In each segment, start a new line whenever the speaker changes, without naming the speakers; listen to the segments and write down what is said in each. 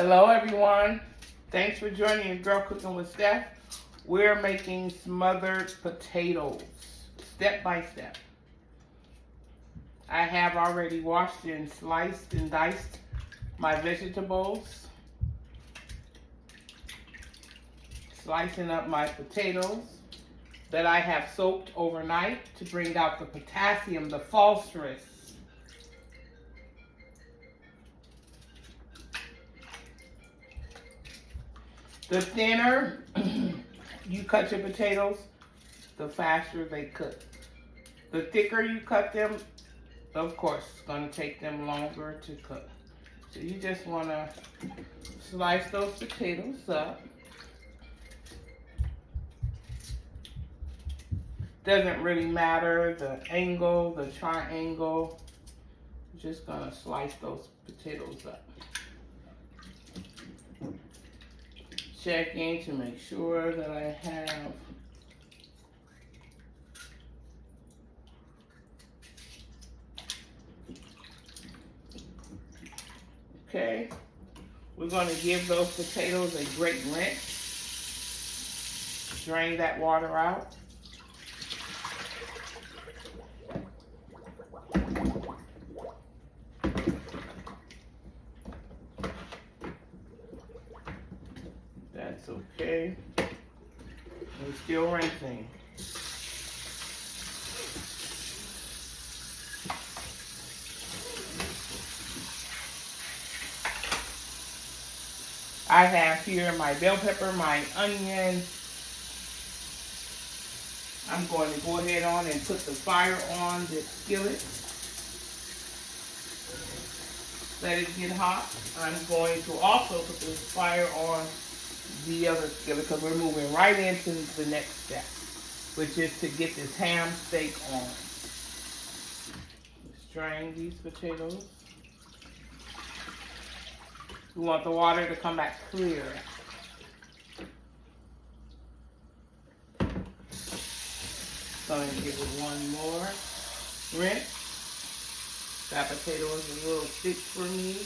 Hello everyone. Thanks for joining your Girl Cooking with Steph. We're making smothered potatoes, step by step. I have already washed and sliced and diced my vegetables. Slicing up my potatoes that I have soaked overnight to bring out the potassium, the phosphorus. The thinner you cut your potatoes, the faster they cook. The thicker you cut them, of course, it's going to take them longer to cook. So you just want to slice those potatoes up. Doesn't really matter the angle, the triangle. You're just going to slice those potatoes up. Checking to make sure that I have okay. We're going to give those potatoes a great rinse. Drain that water out. That's okay. We're still rinsing. I have here my bell pepper, my onions. I'm going to go ahead on and put the fire on the skillet. Let it get hot. I'm going to also put the fire on the other skillet because we're moving right into the next step, which is to get this ham steak on. Strain these potatoes. We want the water to come back clear. Going to give it one more rinse. That potato is a little thick for me.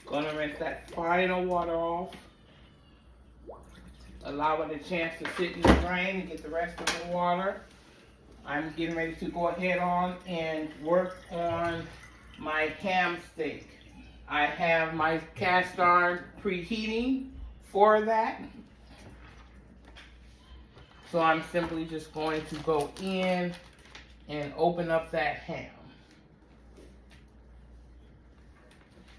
Gonna rinse that final water off. Allow it a chance to sit in the drain and get the rest of the water. I'm getting ready to go ahead on and work on my ham steak. I have my cast iron preheating for that. So I'm simply just going to go in and open up that ham.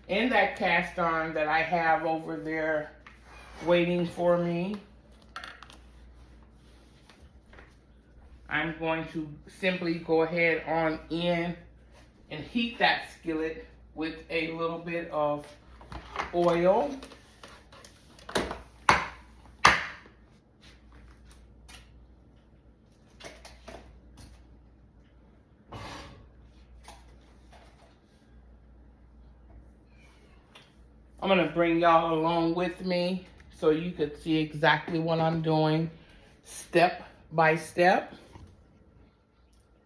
In that cast iron that I have over there waiting for me, I'm going to simply go ahead on in and heat that skillet with a little bit of oil. I'm going to bring y'all along with me so you could see exactly what I'm doing step by step.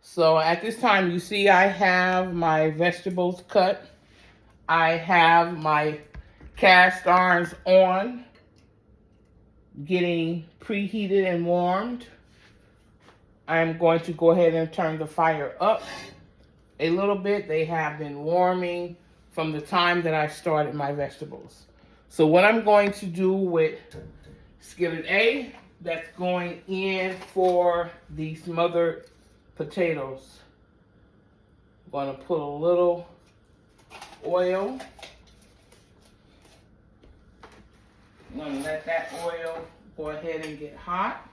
So at this time, you see I have my vegetables cut. I have my cast irons on, getting preheated and warmed. I'm going to go ahead and turn the fire up a little bit. They have been warming from the time that I started my vegetables. So what I'm going to do with skillet A, that's going in for the smothered potatoes. I'm going to put a little oil. I'm going to let that oil go ahead and get hot.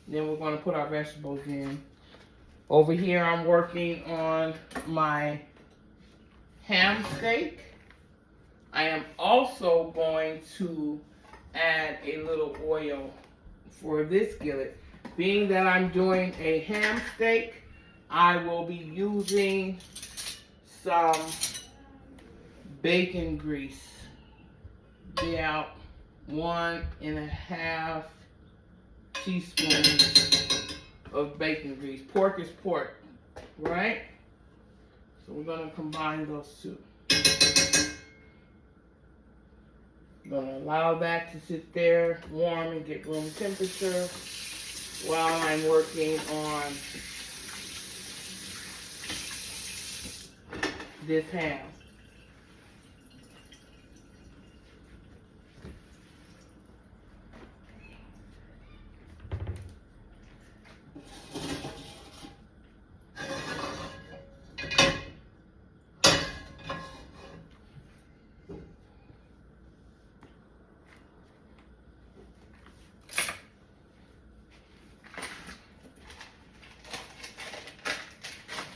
Then we're going to put our vegetables in. Over here I'm working on my ham steak. I am also going to add a little oil for this skillet Being that I'm doing a ham steak, I will be using some bacon grease. About 1.5 teaspoons of bacon grease. Pork is pork, right? So we're going to combine those two. I'm going to allow that to sit there, warm and get room temperature while I'm working on this ham.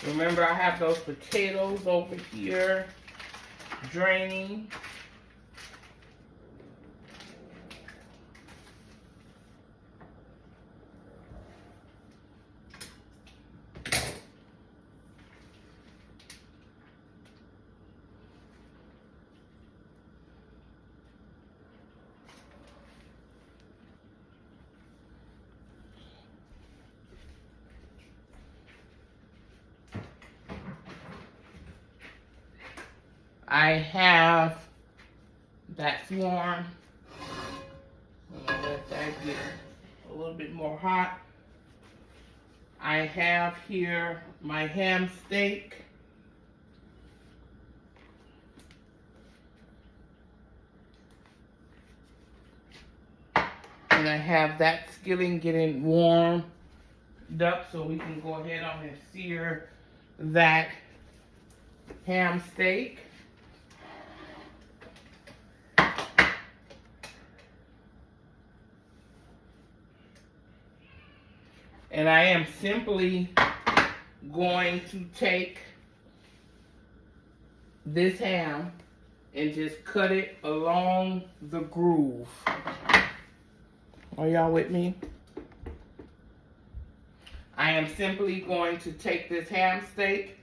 Remember, I have those potatoes over here draining. I have that's warm. I'm gonna let that get a little bit more hot. I have here my ham steak. And I have that skillet getting warmed up so we can go ahead on and sear that ham steak. And I am simply going to take this ham and just cut it along the groove. Are y'all with me? I am simply going to take this ham steak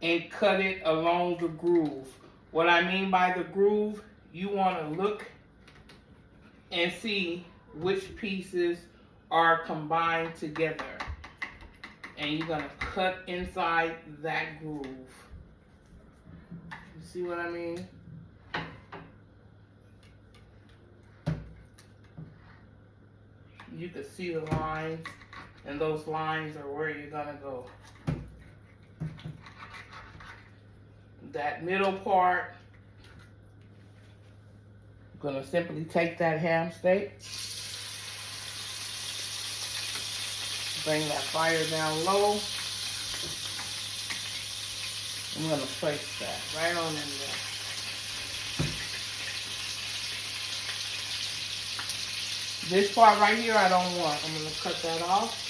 and cut it along the groove. What I mean by the groove, you want to look and see which pieces are combined together. And you're going to cut inside that groove. You see what I mean? You can see the lines, and those lines are where you're going to go. That middle part, I'm going to simply take that ham steak. Bring that fire down low. I'm going to place that right on in there. This part right here I don't want. I'm going to cut that off.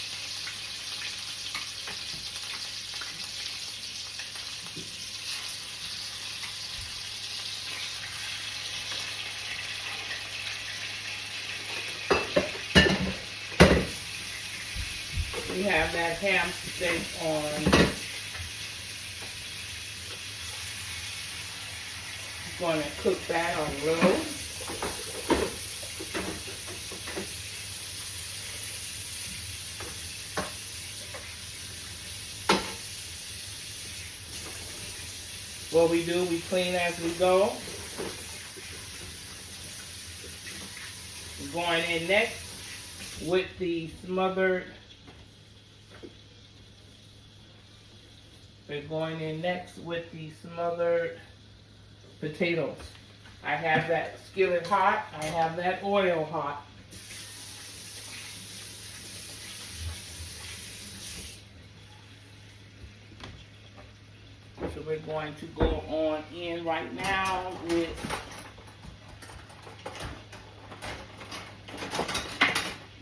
We have that ham steak on. Going to cook that on low. What we do, we clean as we go. We're going in next with the smothered. We're going in next with the smothered potatoes. I have that skillet hot. I have that oil hot. So we're going to go on in right now with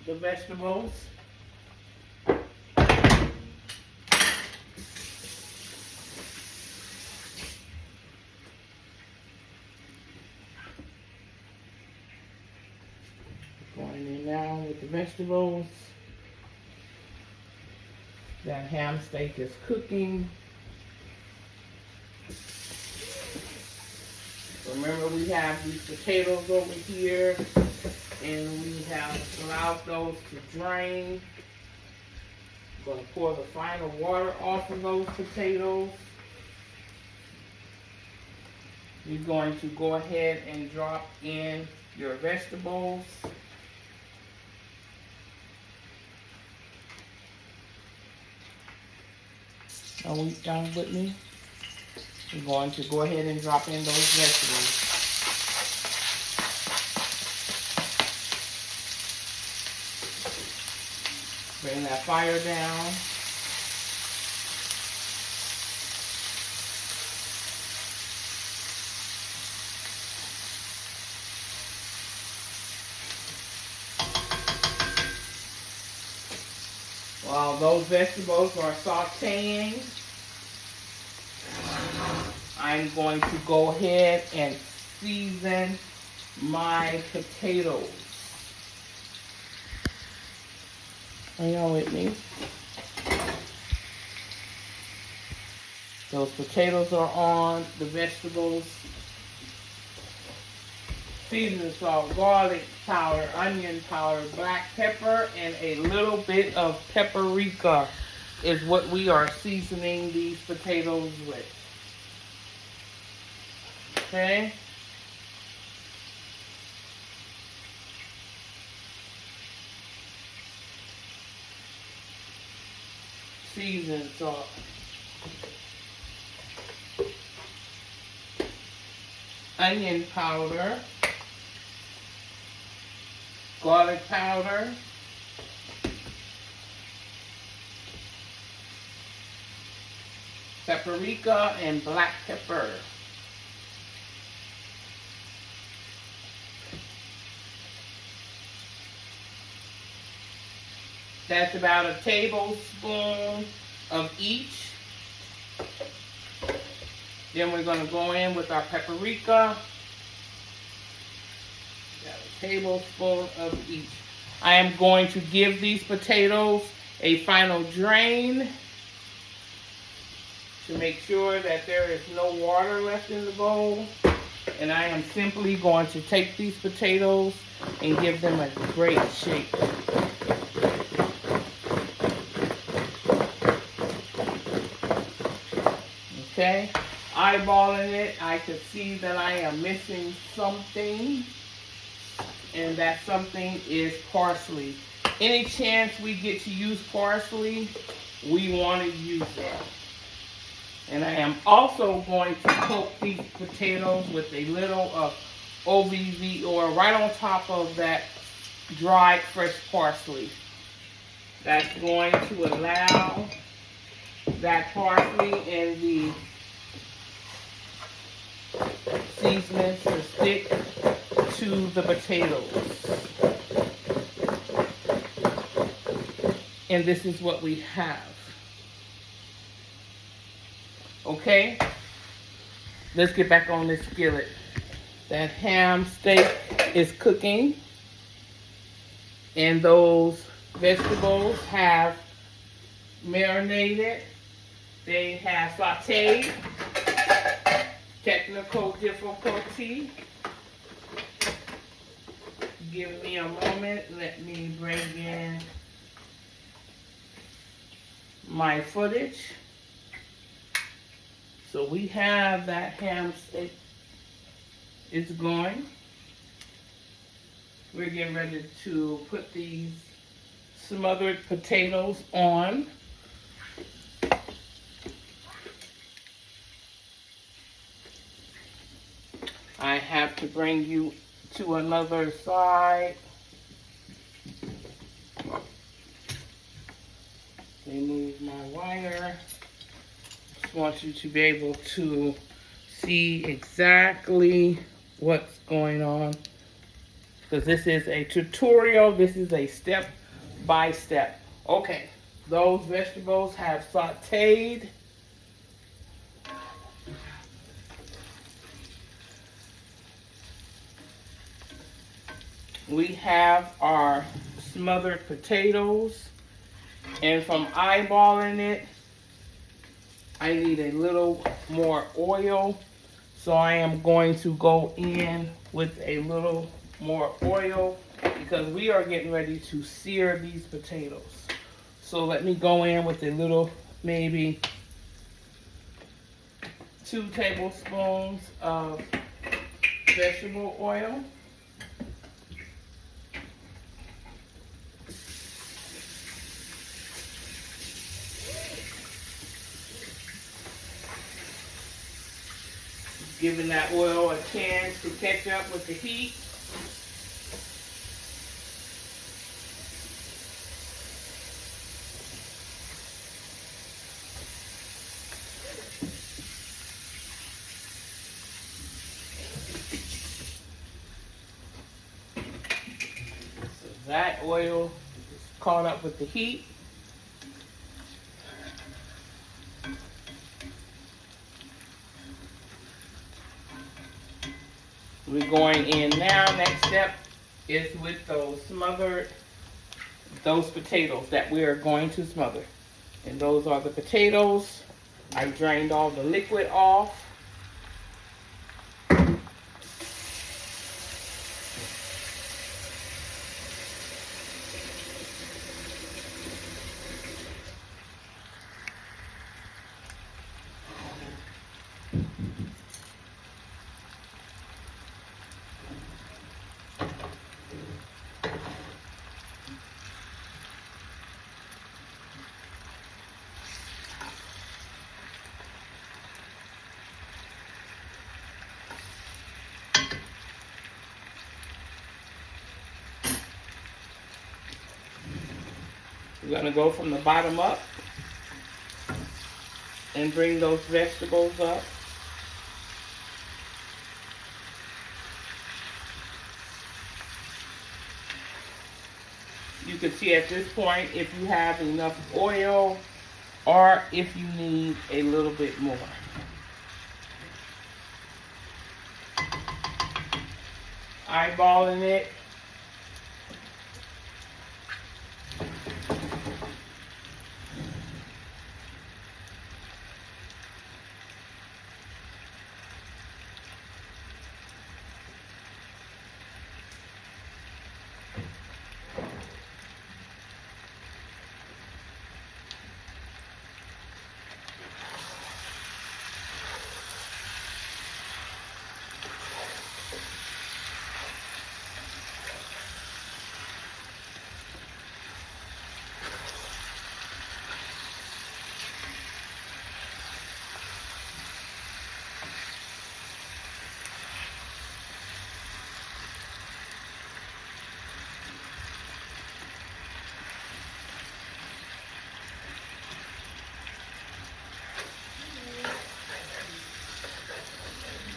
the vegetables. Going in now with the vegetables. That ham steak is cooking. Remember, we have these potatoes over here, and we have allowed those to drain. I'm going to pour the final water off of those potatoes. You're going to go ahead and drop in your vegetables. Are we done with me? We're going to go ahead and drop in those vegetables. Bring that fire down. While those vegetables are sauteing, I'm going to go ahead and season my potatoes. Are y'all with me? Those potatoes are on, the vegetables. Seasoning salt, garlic powder, onion powder, black pepper, and a little bit of paprika is what we are seasoning these potatoes with. Okay? Season salt. Onion powder. Garlic powder. Paprika and black pepper. That's about a tablespoon of each. Then we're going to go in with our paprika. Got a tablespoon of each. I am going to give these potatoes a final drain to make sure that there is no water left in the bowl. And I am simply going to take these potatoes and give them a great shake. Okay, eyeballing it, I could see that I am missing something, and that something is parsley. Any chance we get to use parsley, we want to use it. And I am also going to coat these potatoes with a little of OVV oil right on top of that dried fresh parsley. That's going to allow that parsley and the seasoning to stick to the potatoes. And this is what we have. Okay, let's get back on this skillet. That ham steak is cooking, and those vegetables have marinated. They have sauteed. Technical difficulty. Give me a moment. Let me bring in my footage. So we have that ham steak is going. We're getting ready to put these smothered potatoes on. I have to bring you to another side. Remove my wire. Just want you to be able to see exactly what's going on, because this is a tutorial. This is a step by step. Okay, those vegetables have sauteed. We have our smothered potatoes. And from eyeballing it, I need a little more oil. So I am going to go in with a little more oil because we are getting ready to sear these potatoes. So let me go in with a little, maybe 2 tablespoons of vegetable oil. Giving that oil a chance to catch up with the heat. So that oil is caught up with the heat. We're going in now. Next step is with those potatoes that we are going to smother. And those are the potatoes. I drained all the liquid off. We're going to go from the bottom up and bring those vegetables up. You can see at this point if you have enough oil or if you need a little bit more. Eyeballing it.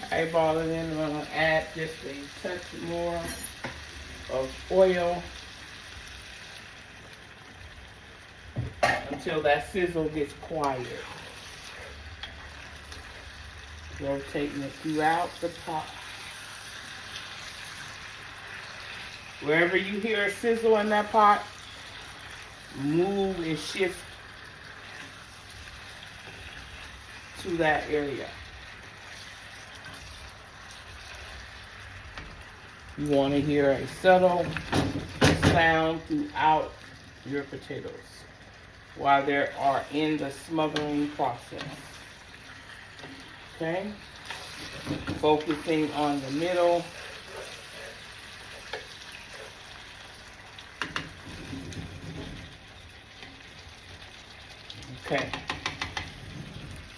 Eyeball it in. I'm going to add just a touch more of oil until that sizzle gets quiet. Rotating it throughout the pot. Wherever you hear a sizzle in that pot, move and shift to that area. You want to hear a subtle sound throughout your potatoes while they are in the smothering process. Okay? Focusing on the middle. Okay.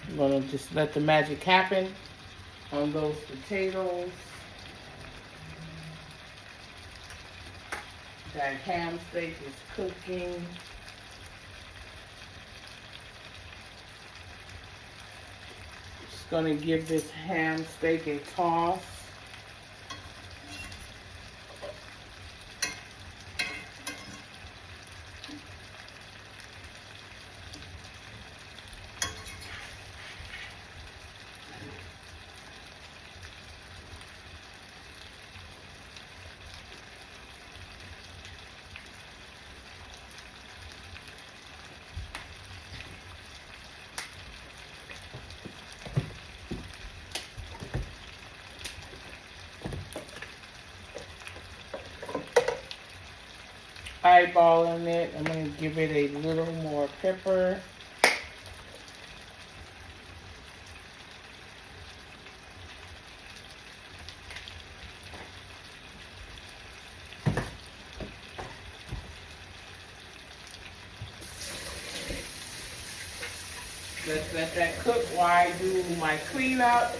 I'm going to just let the magic happen on those potatoes. That ham steak is cooking. Just going to give this ham steak a toss. eyeballing it. I'm going to give it a little more pepper. Let's let that cook while I do my cleanup.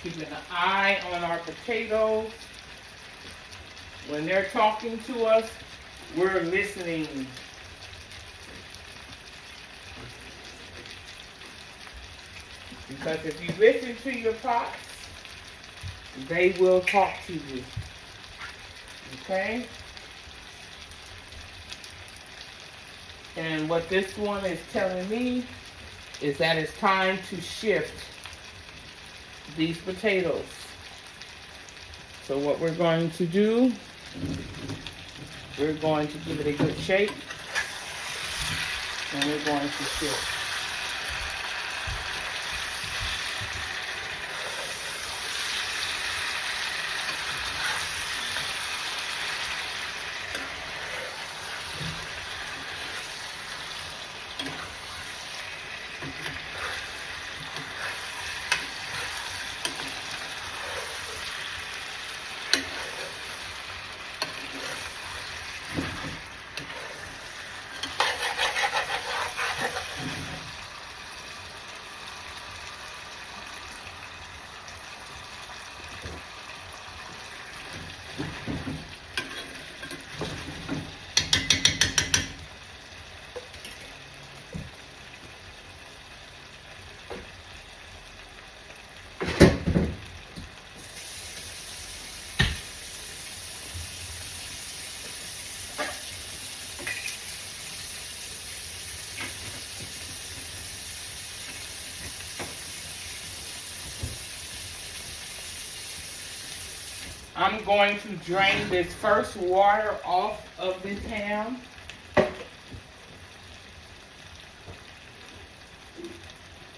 Keeping an eye on our potatoes. When they're talking to us, we're listening. Because if you listen to your pots, they will talk to you. Okay? And what this one is telling me is that it's time to shift these potatoes. So what we're going to do, we're going to give it a good shake, and we're going to shift. I'm going to drain this first water off of this ham.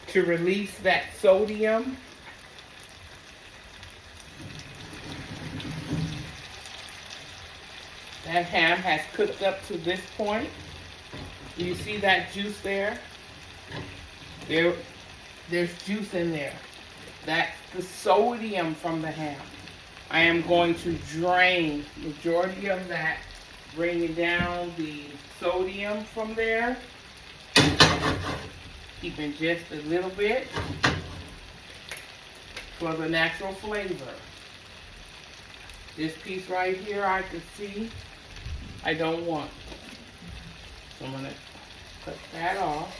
To release that sodium. That ham has cooked up to this point. Do you see that juice there? There's juice in there. That's the sodium from the ham. I am going to drain the majority of that, bringing down the sodium from there. Keeping just a little bit for the natural flavor. This piece right here I can see I don't want. So I'm going to cut that off,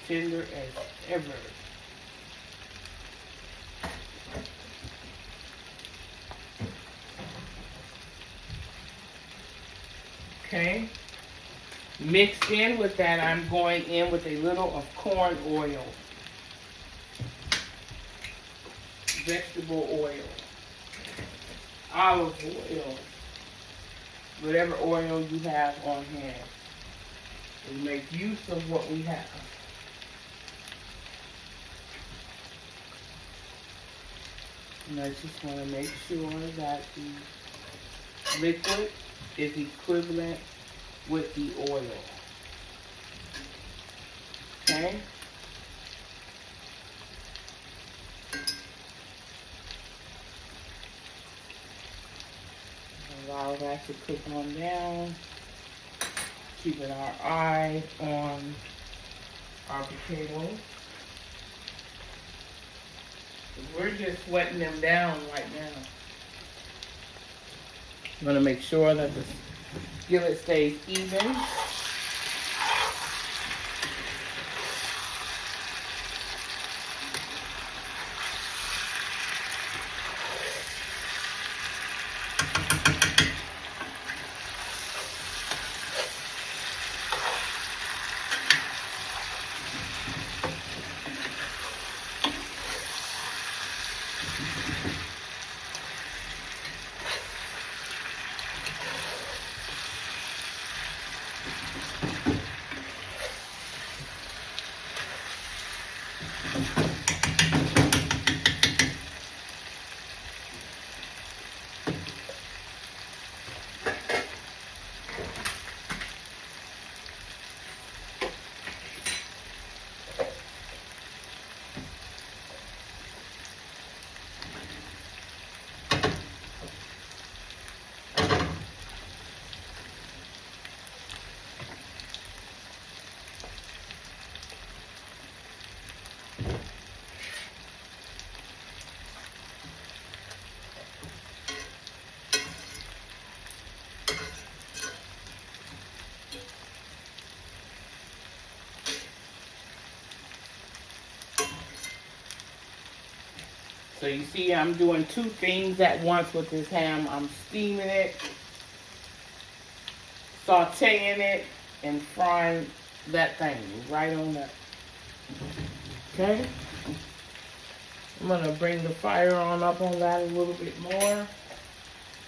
tender as ever. Okay. Mixed in with that, I'm going in with a little of corn oil, vegetable oil, olive oil, whatever oil you have on hand. We make use of what we have. And I just want to make sure that the liquid is equivalent with the oil. Okay? Allow that to cook on down. Keeping our eye on our potatoes. We're just wetting them down right now. I'm going to make sure that the skillet stays even. So you see I'm doing two things at once with this ham. I'm steaming it, sauteing it, and frying that thing right on up. Okay? I'm going to bring the fire on up on that a little bit more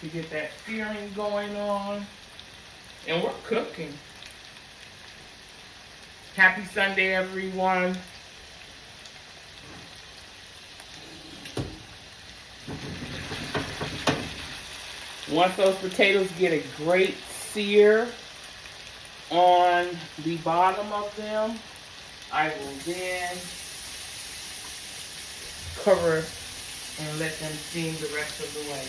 to get that searing going on. And we're cooking. Happy Sunday, everyone. Once those potatoes get a great sear on the bottom of them, I will then cover and let them steam the rest of the way.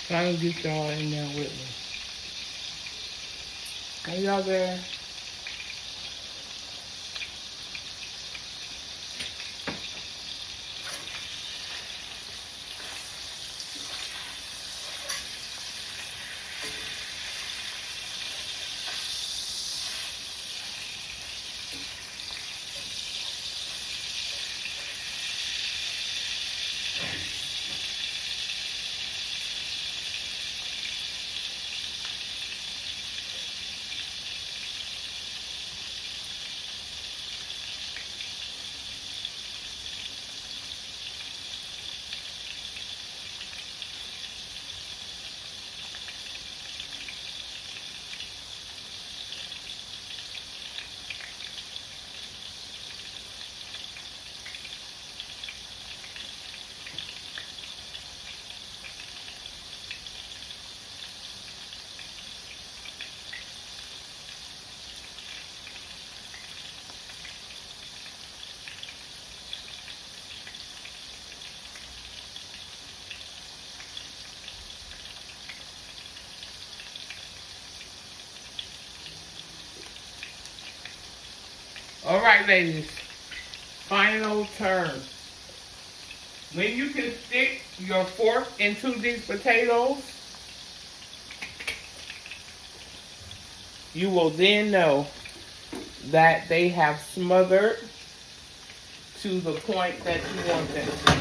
Trying to get y'all in there with me. Are y'all there? All right, ladies. Final turn. When you can stick your fork into these potatoes, you will then know that they have smothered to the point that you want them to.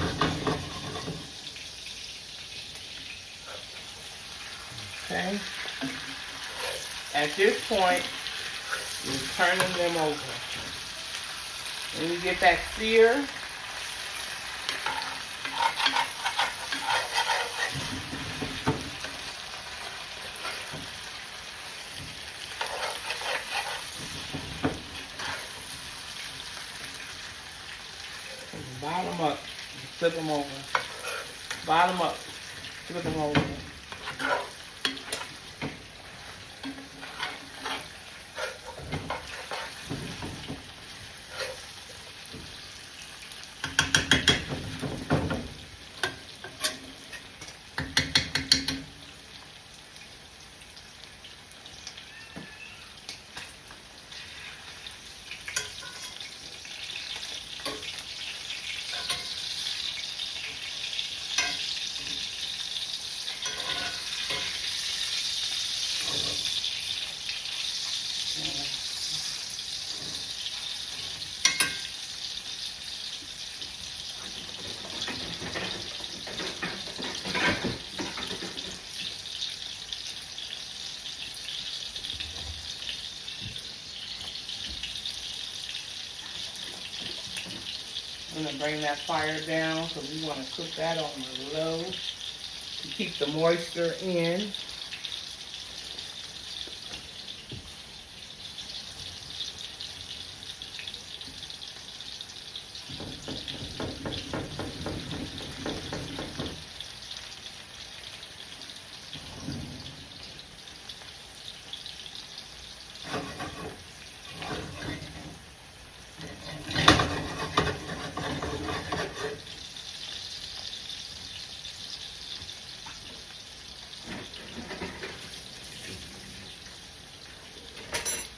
Okay? At this point, you're turning them over. When you get that sear, bottom up, flip them over. Bottom up, flip them over. I'm going to bring that fire down because we want to cook that on the low to keep the moisture in.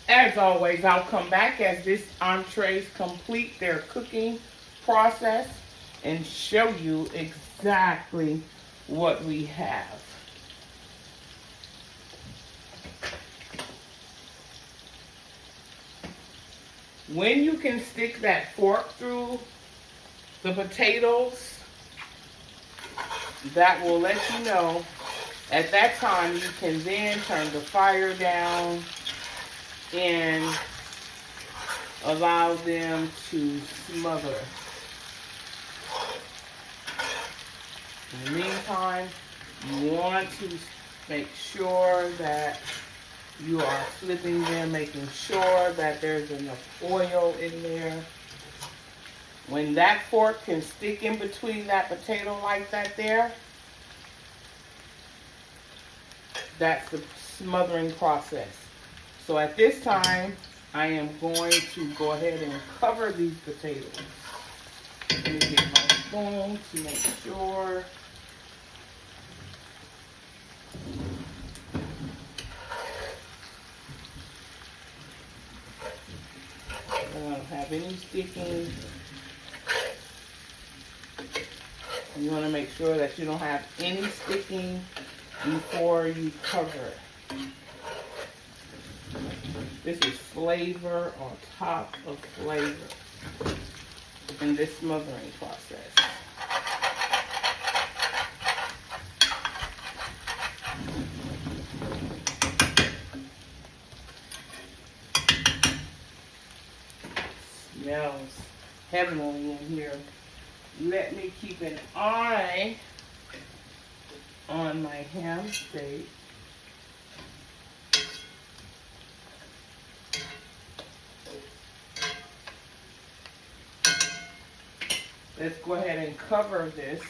As always, I'll come back as these entrees complete their cooking process and show you exactly what we have. When you can stick that fork through the potatoes, that will let you know. At that time, you can then turn the fire down and allow them to smother. In the meantime, you want to make sure that you are flipping them, making sure that there's enough oil in there. When that fork can stick in between that potato like that there, that's the smothering process. So at this time, I am going to go ahead and cover these potatoes. Let me get my spoon to make sure have any sticking. You want to make sure that you don't have any sticking before you cover it. This is flavor on top of flavor in this smothering process. Smells heavenly in here. Let me keep an eye on my ham steak. Let's go ahead and cover this.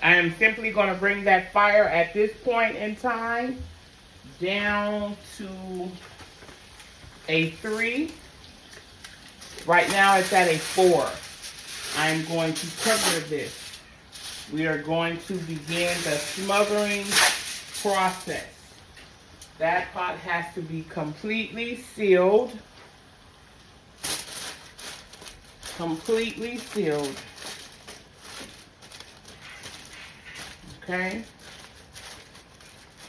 I am simply going to bring that fire at this point in time down to a 3. Right now it's at a 4. I'm going to cover this. We are going to begin the smothering process. That pot has to be completely sealed. Completely sealed. Okay?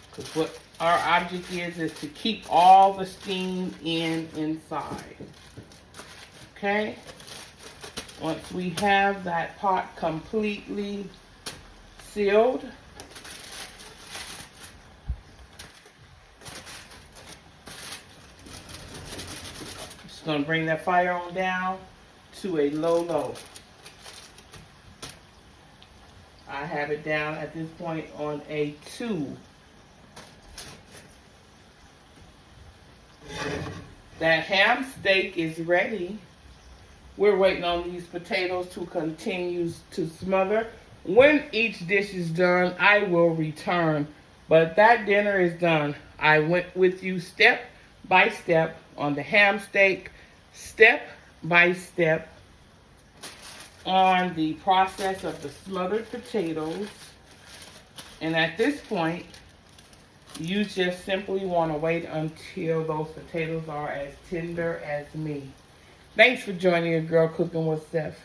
Because what our object is to keep all the steam inside. Okay? Once we have that pot completely sealed, just going to bring that fire on down to a low. I have it down at this point on a 2. That ham steak is ready. We're waiting on these potatoes to continue to smother. When each dish is done, I will return. But that dinner is done. I went with you step by step on the ham steak, step by step on the process of the smothered potatoes. And at this point, you just simply want to wait until those potatoes are as tender as me. Thanks for joining your girl Cooking with Steph.